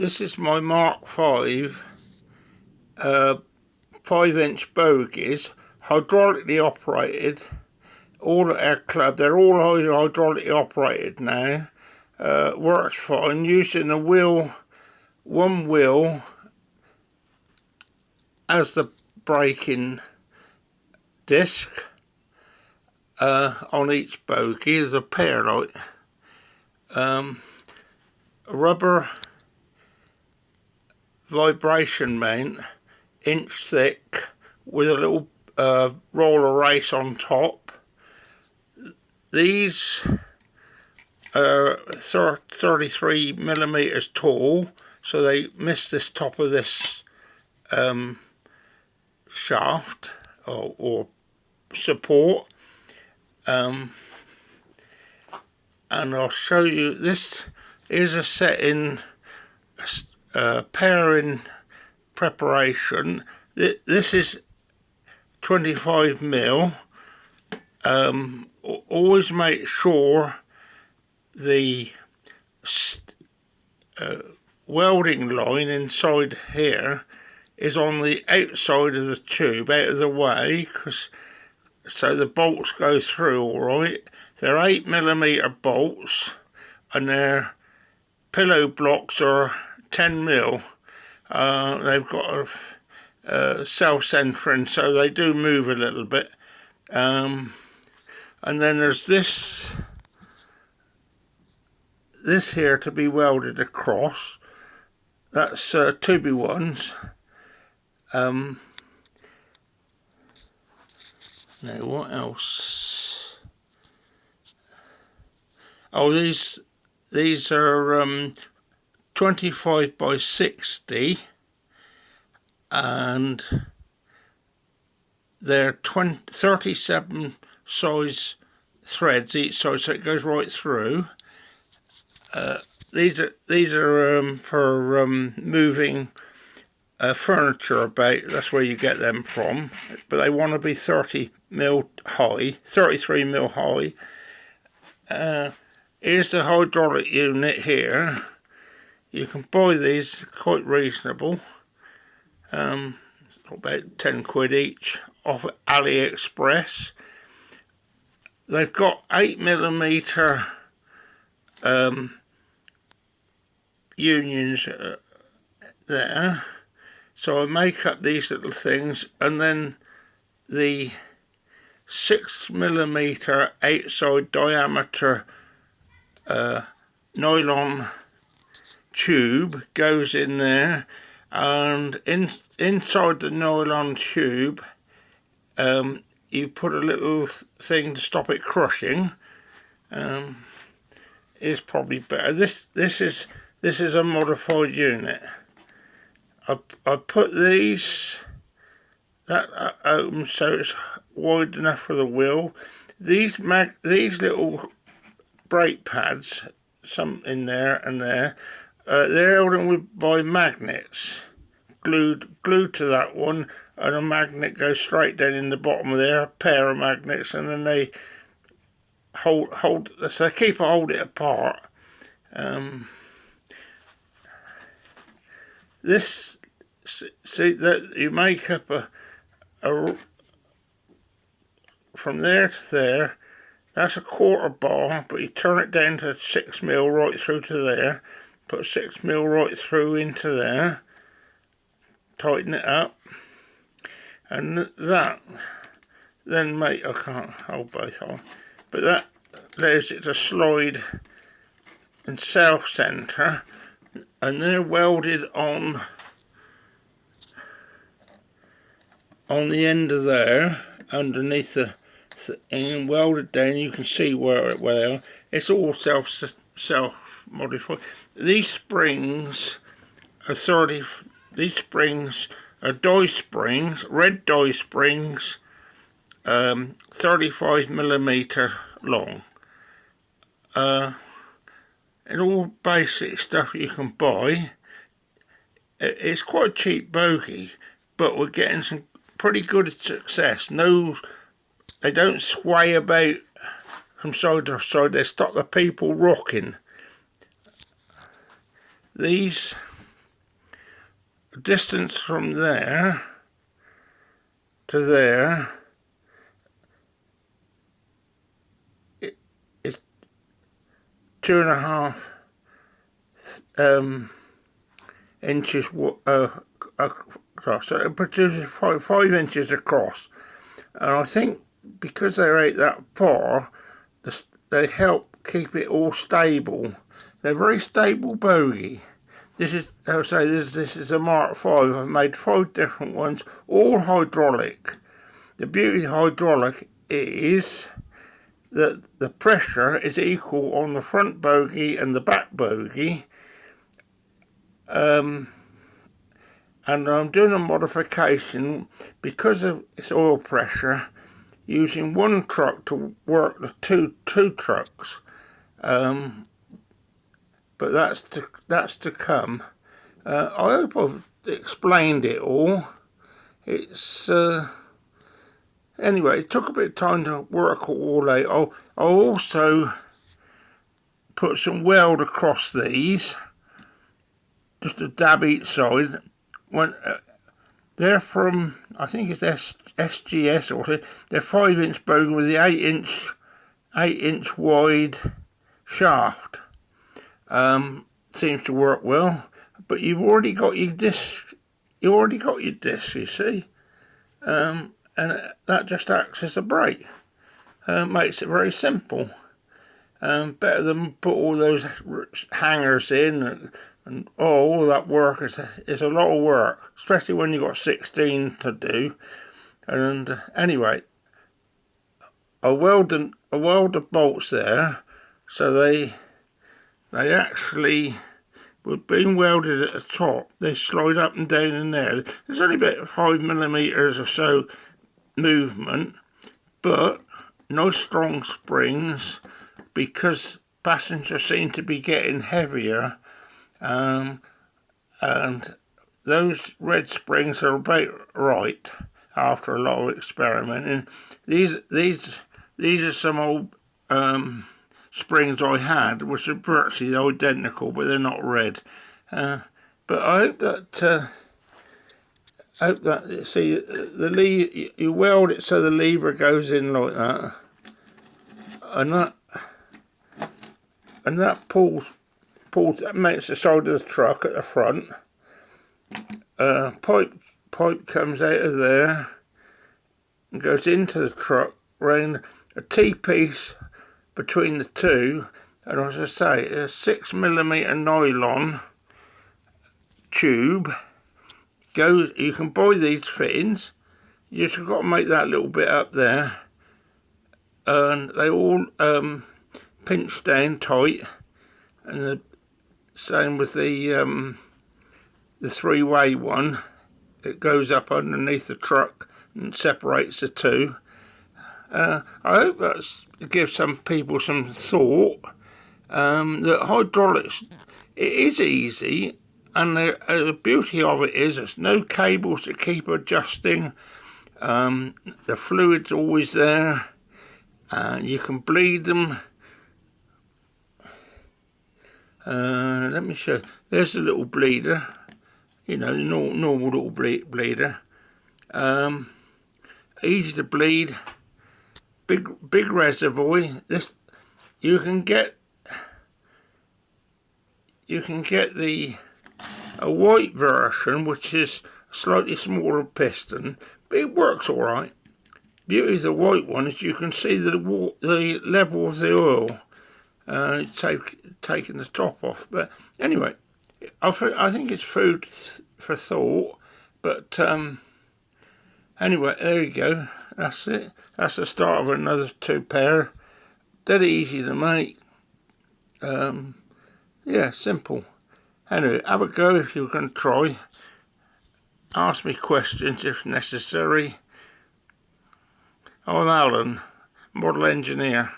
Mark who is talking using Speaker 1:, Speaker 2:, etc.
Speaker 1: This is my Mark 5 5-inch bogies, hydraulically operated. All at our club, they're all hydraulically operated now. Works fine, using a wheel, one wheel as the braking disc on each bogie. There's a pair, like a rubber vibration mount, inch thick, with a little roller race on top. These are 33 millimeters tall, so they miss this top of this shaft or support. And I'll show you, this is a setting, pairing preparation. This is 25mm. Always make sure the welding line inside here is on the outside of the tube, out of the way, so the bolts go through all right. They're 8mm bolts, and their pillow blocks are 10mm. They've got a self-centering, so they do move a little bit. And then there's this here to be welded across. That's 2B1s. Now what else? Oh, these are 25 by 60, and they're 37 size threads each side, so it goes right through. These are for moving furniture about. That's where you get them from, but they want to be 30mm high, 33mm high. Here's the hydraulic unit here. You can buy these quite reasonable, about 10 quid each off AliExpress. They've got 8mm unions there, so I make up these little things, and then the 6mm outside diameter nylon tube goes in there, and inside the nylon tube you put a little thing to stop it crushing. Is probably better. This is a modified unit. I put these that open so it's wide enough for the wheel. These little brake pads, some in there and there, they're held in by magnets, glued to that one, and a magnet goes straight down in the bottom of there, a pair of magnets, and then they hold so they hold it apart. This, see, that you make up a from there to there. That's a 1/4 bar, but you turn it down to 6mm right through to there. Put 6mm right through into there. Tighten it up, and that then I can't hold both on, but that allows it to slide and self-center, and they're welded on the end of there, underneath the and welded down. You can see where they are. It's all self-modified. These springs are these springs are die springs, red die springs, 35mm long. And all basic stuff you can buy. It's quite a cheap bogie, but we're getting some pretty good success. No, they don't sway about from side to side. They stop the people rocking. These the distance from there to there is 2.5 inches across. So it produces 5 inches across. And I think because they're out that far, they help keep it all stable. They're very stable bogey. This is, I'll say, this is a Mark V. I've made 5 different ones, all hydraulic. The beauty of hydraulic is that the pressure is equal on the front bogey and the back bogey. And I'm doing a modification because of its oil pressure, using one truck to work the two trucks. But that's to come. I hope I've explained it all. It's anyway. It took a bit of time to work all out. I'll also put some weld across these, just a dab each side. When they're from, I think it's SGS or something. They're 5-inch bogey with the 8-inch wide shaft. Seems to work well, but you've already got your disc. You already got your disc, you see, and that just acts as a brake. Makes it very simple. Better than put all those hangers in and all that work is a lot of work, especially when you've got 16 to do. And anyway, I weld the bolts there, so they actually were being welded at the top. They slide up and down in there. There's only about 5mm or so movement, but nice strong springs, because passengers seem to be getting heavier, and those red springs are about right after a lot of experimenting. These are some old springs I had, which are virtually identical, but they're not red. But I hope that see the lever, you weld it so the lever goes in like that, and that pulls that makes the side of the truck at the front. Pipe comes out of there and goes into the truck round a T-piece between the two, and as I say, a 6mm nylon tube goes. You can buy these fittings. You just got to make that little bit up there, and they all pinch down tight. And the same with the 3-way one. It goes up underneath the truck and separates the two. I hope that gives some people some thought that hydraulics, it is easy, and the beauty of it is there's no cables to keep adjusting. The fluid's always there, and you can bleed them. Let me show you. There's a little bleeder, you know, the normal little bleeder. Easy to bleed. Big reservoir. This you can get a white version, which is a slightly smaller piston, but it works all right. Beauty of the white one is you can see the level of the oil. Taking the top off, but anyway, I think it's food for thought. But anyway, there you go. That's it. That's the start of another 2 pair. Dead easy to make. Yeah, simple. Anyway, have a go if you're going to try. Ask me questions if necessary. I'm Alan, model engineer.